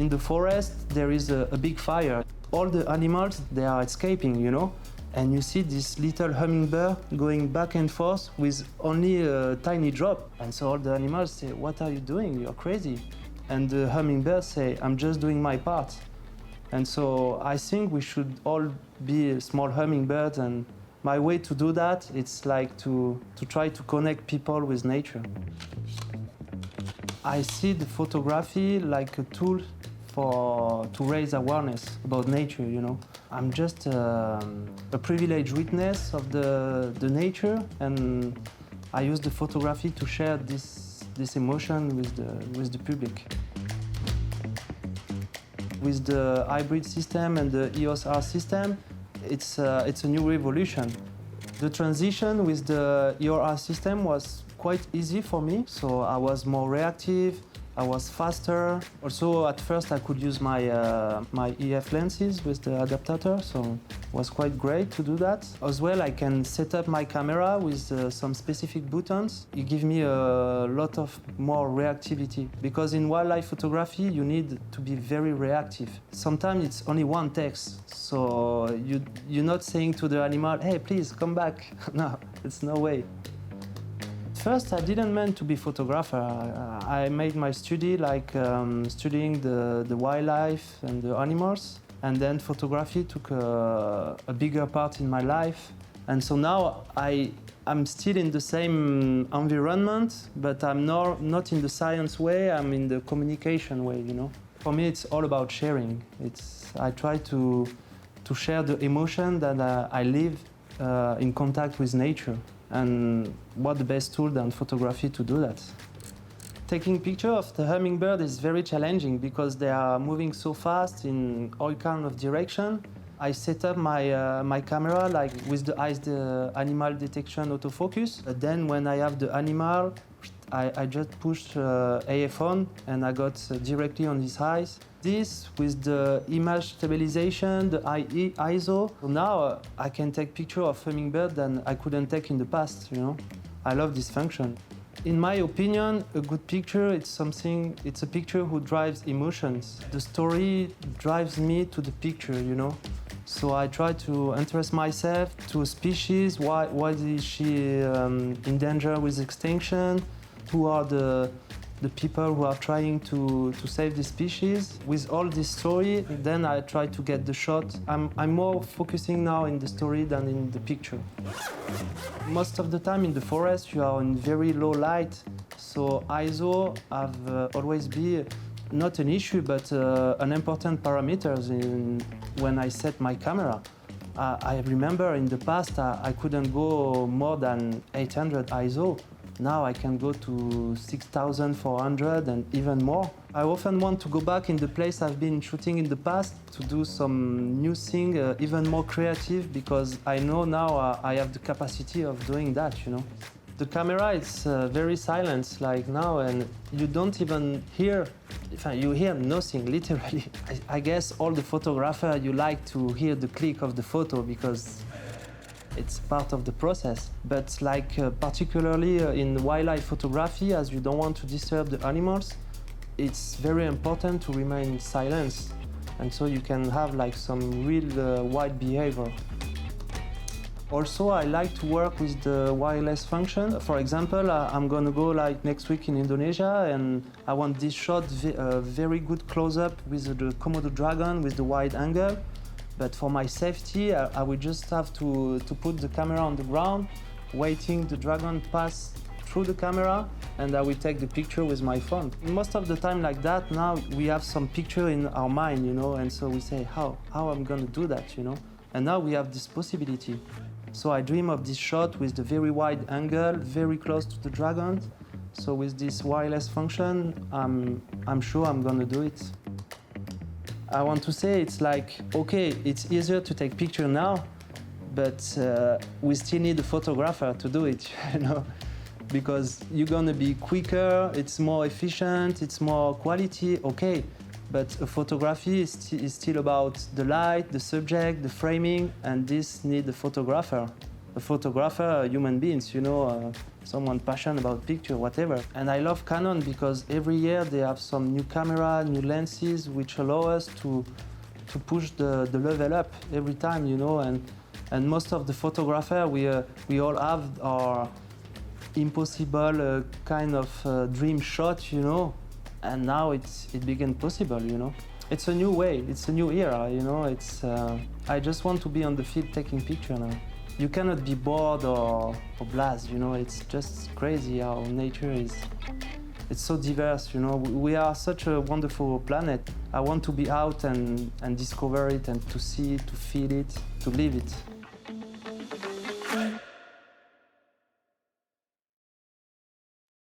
In the forest, there is a big fire. All the animals, they are escaping, you know? And you see this little hummingbird going back and forth with only a tiny drop. And so all the animals say, "What are you doing? You're crazy." And the hummingbirds say, "I'm just doing my part." And so I think we should all be small hummingbirds, and my way to do that, it's like to try to connect people with nature. I see the photography like a tool to raise awareness about nature, you know. I'm just a privileged witness of the nature, and I use the photography to share this emotion with the public. With the hybrid system and the EOS R system, it's a new revolution. The transition with the EOS R system was quite easy for me, so I was more reactive, I was faster. Also, at first I could use my EF lenses with the adapter, so it was quite great to do that. As well, I can set up my camera with some specific buttons. It gives me a lot of more reactivity, because in wildlife photography you need to be very reactive. Sometimes it's only one text, so you're not saying to the animal, "Hey, please come back." No, it's no way. First, I didn't mean to be a photographer. I made my study like studying the wildlife and the animals, and then photography took a bigger part in my life. And so now I'm still in the same environment, but I'm not in the science way, I'm in the communication way, you know. For me, it's all about sharing. I try to share the emotion that I live in contact with nature. And what the best tool than photography to do that? Taking picture of the hummingbird is very challenging because they are moving so fast in all kind of direction. I set up my camera like with the animal detection autofocus. Then when I have the animal, I just push AF on and I got directly on his eyes. This with the image stabilization, the ISO. So now I can take picture of hummingbird that I couldn't take in the past, you know. I love this function. In my opinion, a good picture, it's a picture who drives emotions. The story drives me to the picture, you know. So I try to interest myself to a species, why is she in danger with extinction, who are the people who are trying to save the species. With all this story, then I try to get the shot. I'm more focusing now in the story than in the picture. Most of the time in the forest, you are in very low light, so ISO have always been not an issue, but an important parameter when I set my camera. I remember in the past, I couldn't go more than 800 ISO. Now I can go to 6,400 and even more. I often want to go back in the place I've been shooting in the past to do some new thing, even more creative, because I know now I have the capacity of doing that, you know. The camera is very silent like now, and you don't even hear, you hear nothing, literally. I guess all the photographer, you like to hear the click of the photo because it's part of the process. But like particularly in wildlife photography, as you don't want to disturb the animals, it's very important to remain silent. And so you can have like some real wild behavior. Also, I like to work with the wireless function. For example, I'm gonna go like next week in Indonesia, and I want this shot very good close-up with the Komodo dragon with the wide angle. But for my safety, I will just have to put the camera on the ground, waiting the dragon pass through the camera, and I will take the picture with my phone. Most of the time like that, now we have some picture in our mind, you know, and so we say, how I'm gonna do that, you know? And now we have this possibility. So I dream of this shot with the very wide angle, very close to the dragon. So with this wireless function, I'm sure I'm gonna do it. I want to say it's like, okay, it's easier to take picture now, but we still need a photographer to do it, you know? Because you're gonna be quicker, it's more efficient, it's more quality, okay. But a photography is still about the light, the subject, the framing, and this needs a photographer. a photographer, human beings, you know, someone passionate about picture, whatever. And I love Canon because every year they have some new camera, new lenses, which allow us to push the level up every time, you know. And most of the photographers, we all have our impossible kind of dream shot, you know. And now it became possible, you know. It's a new way, it's a new era, you know. I just want to be on the field taking picture now. You cannot be bored or blast, you know. It's just crazy how nature is. It's so diverse, you know. We are such a wonderful planet. I want to be out and discover it and to see it, to feel it, to live it.